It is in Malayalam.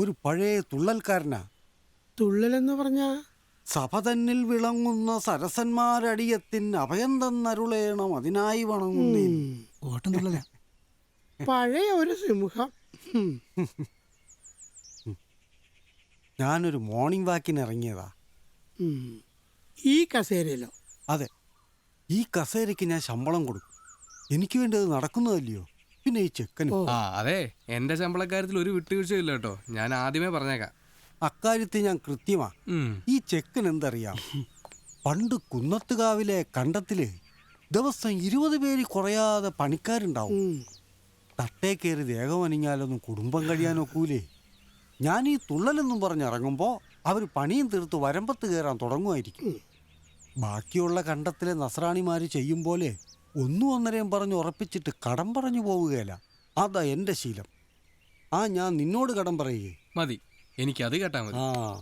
ഒരു പഴയ തുള്ളൽക്കാരനാ. തുള്ളലെന്ന് പറഞ്ഞ സഭ തന്നിൽ വിളങ്ങുന്ന സരസന്മാരടിയത്തിൻ അഭയം തന്നരുളേണം അതിനായി വണങ്ങുന്നേ. ഓട്ടം തുള്ളല. പഴയ ഒരു സിംഹം. ഞാനൊരു മോർണിംഗ് വാക്കിന് ഇറങ്ങിയതാ. ഈ കസേരയിലോ? അതെ, ഈ കസേരയ്ക്ക് ഞാൻ ശമ്പളം കൊടുക്കും. എനിക്ക് വേണ്ടി അത് നടക്കുന്നതല്ലയോ. പിന്നെ ഈ ചെക്കന് അതെ, എന്റെ ശമ്പളക്കാര്യത്തിൽ ഒരു വിട്ടുവീഴ്ചയില്ല കേട്ടോ. ഞാൻ ആദ്യമേ പറഞ്ഞേക്കാം. അക്കാര്യത്തിൽ ഞാൻ കൃത്യമാ. ഈ ചെക്കൻ എന്തറിയാം, പണ്ട് കുന്നത്തുകാവിലെ കണ്ടത്തില് ദിവസം 20 പേര് കുറയാതെ പണിക്കാരുണ്ടാവും. തട്ടേ കയറി ദേഹം അനിഞ്ഞാലൊന്നും കുടുംബം കഴിയാനൊക്കൂലേ. ഞാൻ ഈ തുള്ളലെന്നും പറഞ്ഞിറങ്ങുമ്പോൾ അവർ പണിയും തീർത്ത് വരമ്പത്ത് കയറാൻ തുടങ്ങുമായിരിക്കും. ബാക്കിയുള്ള കണ്ടത്തിലെ നസ്രാണിമാർ ചെയ്യും പോലെ ഒന്നും ഒന്നരയും പറഞ്ഞ് ഉറപ്പിച്ചിട്ട് കടം പറഞ്ഞു പോവുകയില്ല. അതാ എൻ്റെ ശീലം. ഞാൻ നിന്നോട് കടം പറയുകയെ. മതി, എനിക്കത് കേട്ടാ മതി.